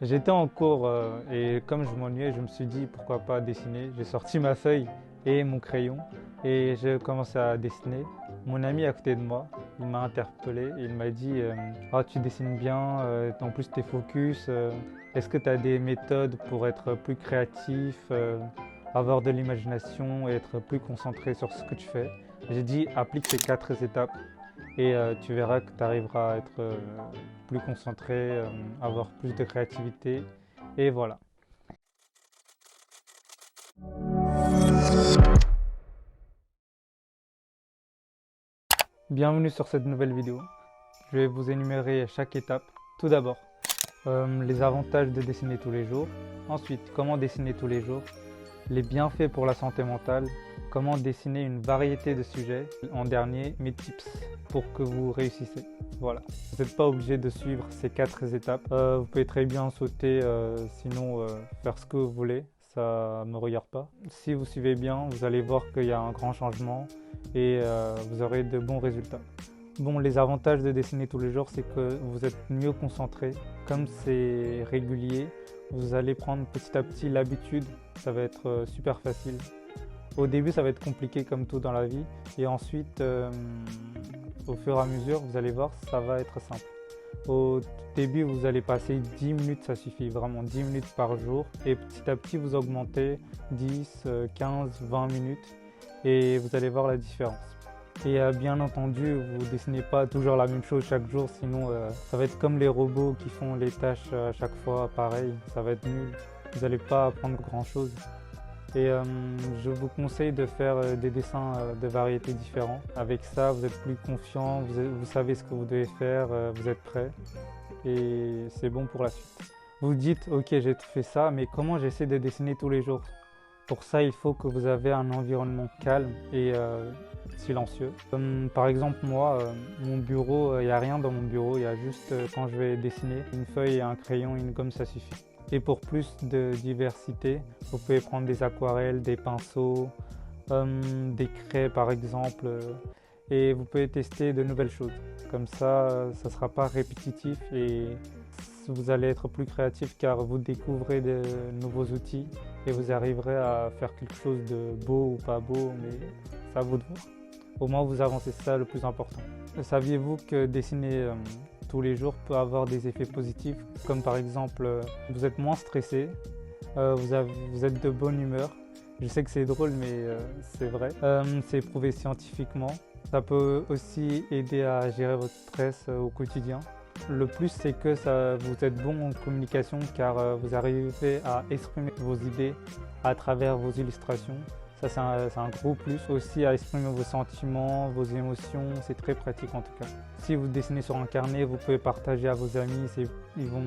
J'étais en cours et comme je m'ennuyais, je me suis dit pourquoi pas dessiner. J'ai sorti ma feuille et mon crayon et j'ai commencé à dessiner. Mon ami à côté de moi, il m'a interpellé et il m'a dit ah, tu dessines bien, en plus tu es focus. Est-ce que tu as des méthodes pour être plus créatif, avoir de l'imagination et être plus concentré sur ce que tu fais? J'ai dit applique ces quatre étapes et tu verras que tu arriveras à être plus concentré, avoir plus de créativité et voilà. Bienvenue sur cette nouvelle vidéo. Je vais vous énumérer chaque étape. Tout d'abord, les avantages de dessiner tous les jours. Ensuite, comment dessiner tous les jours. Les bienfaits pour la santé mentale. Comment dessiner une variété de sujets. En dernier, mes tips pour que vous réussissez. Voilà. Vous n'êtes pas obligé de suivre ces quatre étapes. Vous pouvez très bien sauter, sinon faire ce que vous voulez. Ça ne me regarde pas. Si vous suivez bien, vous allez voir qu'il y a un grand changement et vous aurez de bons résultats. Bon, les avantages de dessiner tous les jours, c'est que vous êtes mieux concentré. Comme c'est régulier, vous allez prendre petit à petit l'habitude. Ça va être super facile. Au début, ça va être compliqué comme tout dans la vie. Et ensuite, au fur et à mesure, vous allez voir, ça va être simple. Au début, vous allez passer 10 minutes, ça suffit vraiment 10 minutes par jour. Et petit à petit, vous augmentez 10, 15, 20 minutes et vous allez voir la différence. Et bien entendu, vous ne dessinez pas toujours la même chose chaque jour, sinon ça va être comme les robots qui font les tâches à chaque fois pareil, ça va être nul. Vous n'allez pas apprendre grand-chose. Et je vous conseille de faire des dessins de variétés différents. Avec ça, vous êtes plus confiant, vous savez ce que vous devez faire, vous êtes prêt et c'est bon pour la suite. Vous dites, ok, j'ai fait ça, mais comment j'essaie de dessiner tous les jours? Pour ça, il faut que vous avez un environnement calme et silencieux. Comme par exemple, moi, mon bureau, il n'y a rien dans mon bureau, il y a juste quand je vais dessiner, une feuille, un crayon, une gomme, ça suffit. Et pour plus de diversité, vous pouvez prendre des aquarelles, des pinceaux, des craies par exemple, et vous pouvez tester de nouvelles choses. Comme ça ne sera pas répétitif et vous allez être plus créatif car vous découvrez de nouveaux outils et vous arriverez à faire quelque chose de beau ou pas beau, mais c'est à vous de voir. Au moins vous avancez, c'est ça le plus important. Saviez-vous que dessiner tous les jours peut avoir des effets positifs, comme par exemple vous êtes moins stressé, vous êtes de bonne humeur. Je sais que c'est drôle, mais c'est vrai. C'est prouvé scientifiquement. Ça peut aussi aider à gérer votre stress au quotidien. Le plus, c'est que vous êtes bon en communication car vous arrivez à exprimer vos idées à travers vos illustrations. Ça, c'est un gros plus. Aussi à exprimer vos sentiments, vos émotions, c'est très pratique en tout cas. Si vous dessinez sur un carnet, vous pouvez partager à vos amis, ils vont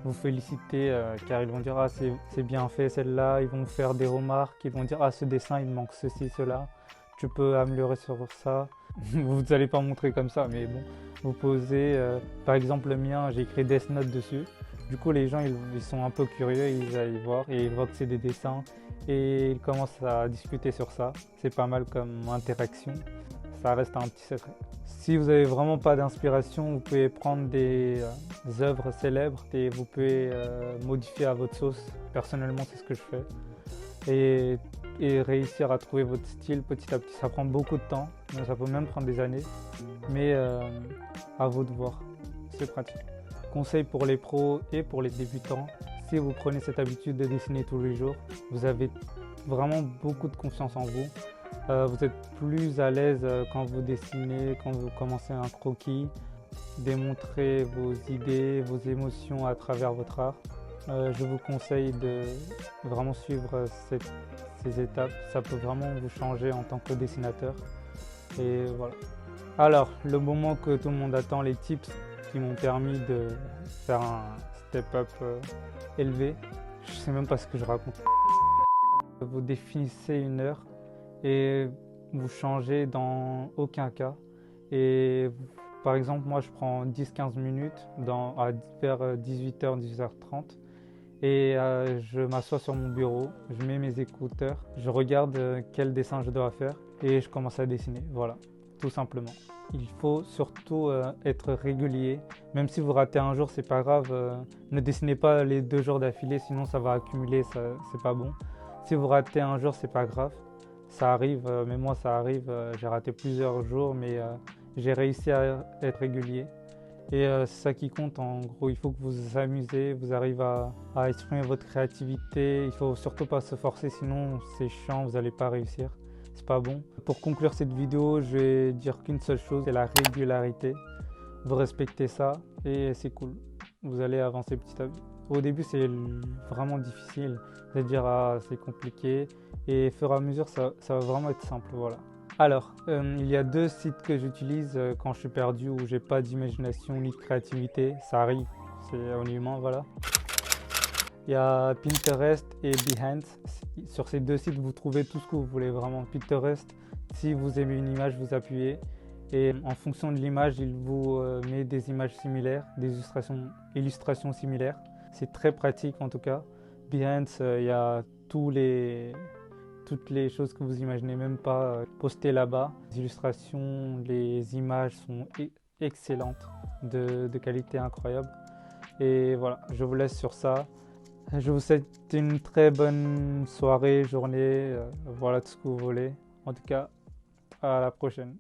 vous féliciter car ils vont dire ah c'est bien fait celle-là, ils vont faire des remarques, ils vont dire ah ce dessin il manque ceci, cela, tu peux améliorer sur ça. Vous n'allez pas montrer comme ça, mais bon, vous posez, par exemple le mien, j'ai écrit Death Note dessus. Du coup, les gens, ils sont un peu curieux, ils allaient voir et ils voient que c'est des dessins et ils commencent à discuter sur ça. C'est pas mal comme interaction. Ça reste un petit secret. Si vous n'avez vraiment pas d'inspiration, vous pouvez prendre des œuvres célèbres et vous pouvez modifier à votre sauce. Personnellement, c'est ce que je fais. Et réussir à trouver votre style petit à petit. Ça prend beaucoup de temps, ça peut même prendre des années, mais à vous de voir, c'est pratique. Conseil pour les pros et pour les débutants, si vous prenez cette habitude de dessiner tous les jours, vous avez vraiment beaucoup de confiance en vous. Vous êtes plus à l'aise quand vous dessinez, quand vous commencez un croquis, démontrer vos idées, vos émotions à travers votre art. Je vous conseille de vraiment suivre ces étapes. Ça peut vraiment vous changer en tant que dessinateur. Et voilà. Alors, le moment que tout le monde attend, les tips qui m'ont permis de faire un step-up élevé. Je sais même pas ce que je raconte. Vous définissez une heure et vous changez dans aucun cas. Et par exemple, moi je prends 10-15 minutes vers 18h, 18h30 et je m'assois sur mon bureau, je mets mes écouteurs, je regarde quel dessin je dois faire et je commence à dessiner. Voilà. tout simplement. Il faut surtout être régulier. Même si vous ratez un jour, c'est pas grave. Ne dessinez pas les 2 jours d'affilée, sinon ça va accumuler, c'est pas bon. Si vous ratez un jour, c'est pas grave. Ça arrive, mais moi ça arrive. J'ai raté plusieurs jours, mais j'ai réussi à être régulier. Et c'est ça qui compte en gros. Il faut que vous vous amusez, vous arrivez à exprimer votre créativité. Il faut surtout pas se forcer, sinon c'est chiant, vous n'allez pas réussir. C'est pas bon. Pour conclure cette vidéo, je vais dire qu'une seule chose, c'est la régularité. Vous respectez ça et c'est cool. Vous allez avancer petit à petit. Au début, c'est vraiment difficile. Vous allez dire, ah, c'est compliqué. Et au fur et à mesure, ça va vraiment être simple. Voilà. Alors, il y a 2 sites que j'utilise quand je suis perdu ou j'ai pas d'imagination ni de créativité. Ça arrive, c'est un humain, voilà. Il y a Pinterest et Behance. Sur ces 2 sites, vous trouvez tout ce que vous voulez vraiment. Pinterest, si vous aimez une image, vous appuyez. Et en fonction de l'image, il vous met des images similaires, des illustrations similaires. C'est très pratique en tout cas. Behance, il y a toutes les choses que vous imaginez même pas postées là-bas. Les illustrations, les images sont excellentes, de qualité incroyable. Et voilà, je vous laisse sur ça. Je vous souhaite une très bonne soirée, journée, voilà tout ce que vous voulez. En tout cas, à la prochaine.